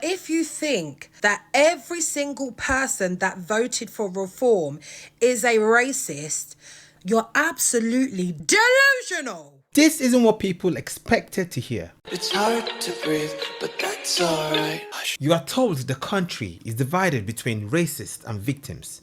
If you think that every single person that voted for reform is a racist, you're absolutely delusional. This isn't what people expected to hear. It's hard to breathe, but that's alright. You are told the country is divided between racists and victims.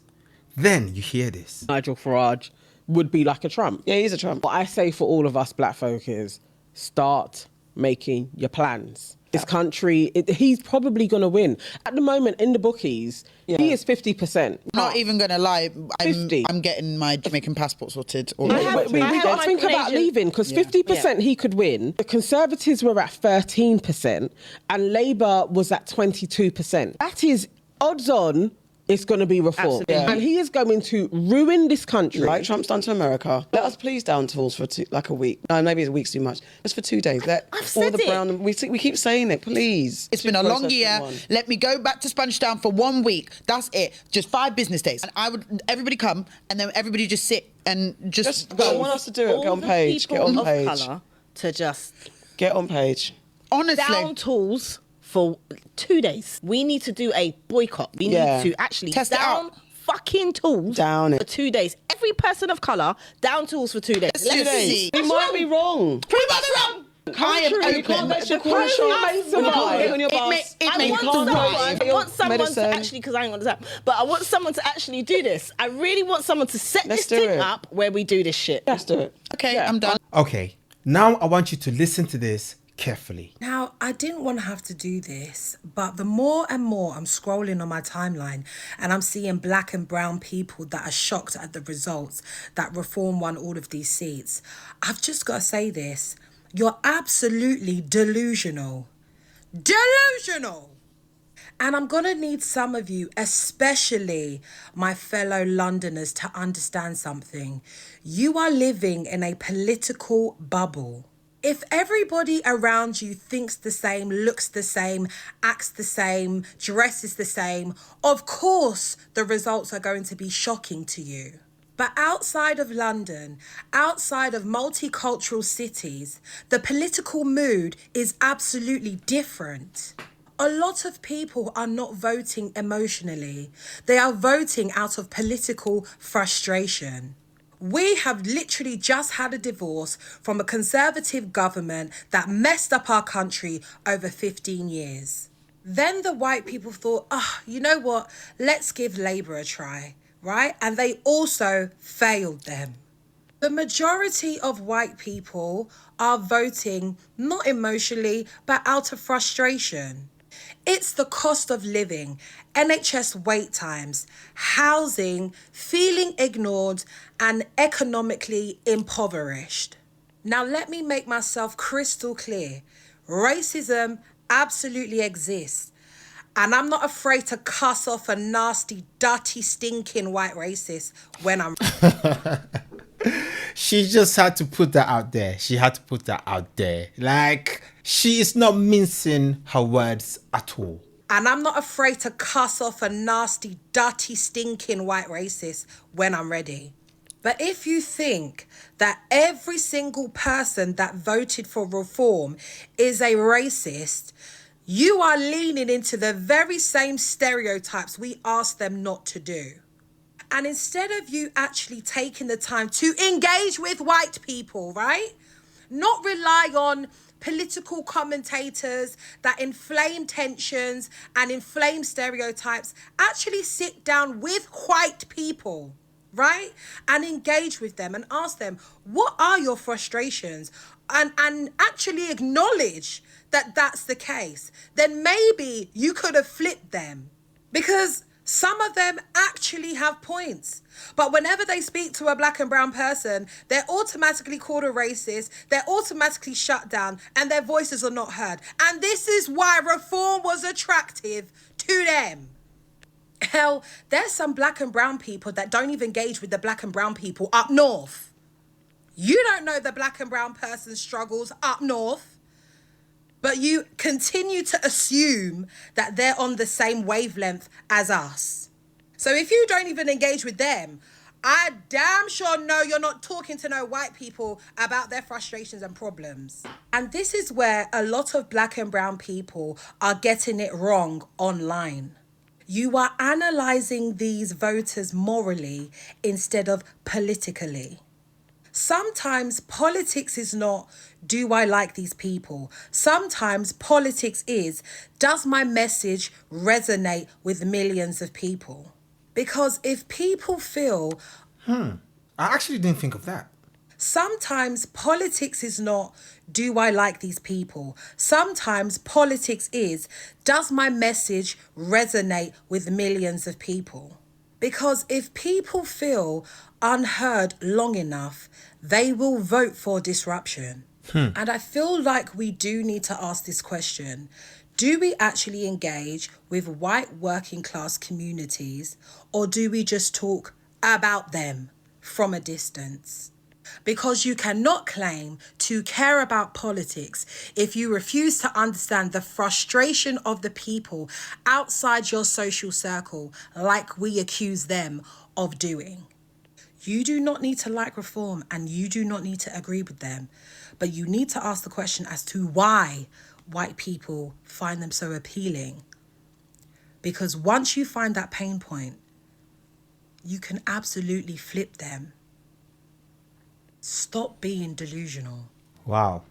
Then you hear this. Nigel Farage would be like a Trump. Yeah, he's a Trump. What I say for all of us black folk is start making your plans. This country, he's probably going to win. At the moment, in the bookies, he is 50%. Not even going to lie, 50. I'm getting my Jamaican passport sorted I already. think about leaving because 50% he could win. The Conservatives were at 13% and Labour was at 22%. That is odds on. It's going to be reform. And he is going to ruin this country. Like Trump's done to America. Let us please down tools for a week. No, maybe a week's too much. Just for 2 days. Let I've said it. brown. We keep saying it, please. It's been a long year. Let me go back to Sponge for 1 week. That's it. Just 5 business days. And everybody come and then everybody just sit and just go. I want us to do it. Get on page. Get on page. Colour to just Get on page. Honestly. down tools for 2 days. We need to do a boycott. We need to actually Test it down out. fucking tools Down it. for 2 days. Every person of colour, down tools for 2 days. Let's do this. We might be wrong. Prove us wrong. I am You can't open. let your corner shop. When you can't get on your bus. I want someone to actually, because I ain't got the time, but I want someone to actually do this. I really want someone to set Let's this do thing it. up where we do this shit. Let's do it. Okay, I'm done. Okay, now I want you to listen to this carefully. Now, I didn't want to have to do this, but the more and more I'm scrolling on my timeline and I'm seeing black and brown people that are shocked at the results that Reform won all of these seats, I've just got to say this. You're absolutely delusional. Delusional! And I'm going to need some of you, especially my fellow Londoners, to understand something. You are living in a political bubble. If everybody around you thinks the same, looks the same, acts the same, dresses the same, of course the results are going to be shocking to you. But outside of London, outside of multicultural cities, the political mood is absolutely different. A lot of people are not voting emotionally. They are voting out of political frustration. We have literally just had a divorce from a Conservative government that messed up our country over 15 years. Then the white people thought, you know what? Let's give Labour a try, right? And they also failed them. The majority of white people are voting not emotionally, but out of frustration. It's the cost of living, NHS wait times, housing, feeling ignored, and economically impoverished. Now, let me make myself crystal clear. Racism absolutely exists. And I'm not afraid to cuss off a nasty, dirty, stinking white racist when I'm... She just had to put that out there. She had to put that out there. Like, she is not mincing her words at all. And I'm not afraid to cuss off a nasty, dirty, stinking white racist when I'm ready. But if you think that every single person that voted for reform is a racist, you are leaning into the very same stereotypes we asked them not to do. And instead of you actually taking the time to engage with white people, right? Not rely on political commentators that inflame tensions and inflame stereotypes. Actually sit down with white people, right? And engage with them and ask them, what are your frustrations? And actually acknowledge that that's the case. Then maybe you could have flipped them, because some of them actually have points. But whenever they speak to a black and brown person, they're automatically called a racist, they're automatically shut down, and their voices are not heard. And this is why reform was attractive to them. Hell, there's some black and brown people that don't even engage with the black and brown people up north. You don't know the black and brown person's struggles up north, but you continue to assume that they're on the same wavelength as us. So if you don't even engage with them, I damn sure know you're not talking to no white people about their frustrations and problems. And this is where a lot of black and brown people are getting it wrong online. You are analysing these voters morally instead of politically. Sometimes politics is not, do I like these people? Sometimes politics is, does my message resonate with millions of people? Because if people feel, I actually didn't think of that. sometimes politics is not, do I like these people? Sometimes politics is, does my message resonate with millions of people? Because if people feel unheard long enough, they will vote for disruption. And I feel like we do need to ask this question. Do we actually engage with white working class communities, or do we just talk about them from a distance? Because you cannot claim to care about politics if you refuse to understand the frustration of the people outside your social circle, like we accuse them of doing. You do not need to like reform and you do not need to agree with them, but you need to ask the question as to why white people find them so appealing. Because once you find that pain point, you can absolutely flip them. Stop being delusional. Wow.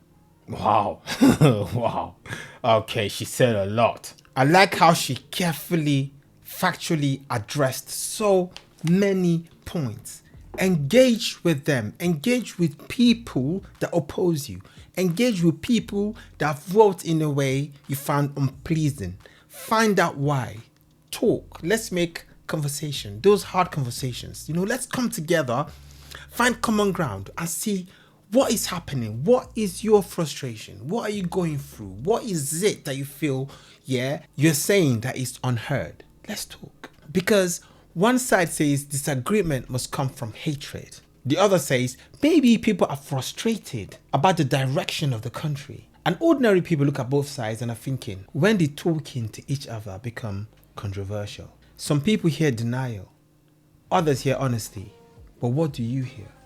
Wow. Wow. Okay, she said a lot. I like how she carefully, factually addressed so many points. Engage with them. Engage with people that oppose you. Engage with people that vote in a way you found unpleasing. Find out why. Talk. Let's make conversation. Those hard conversations. Let's come together, find common ground and see what is happening. What is your frustration? What are you going through? What is it that you feel, you're saying that is unheard? Let's talk. Because one side says disagreement must come from hatred. The other says maybe people are frustrated about the direction of the country. And ordinary people look at both sides and are thinking, when did talking to each other become controversial? Some people hear denial, others hear honesty. But what do you hear?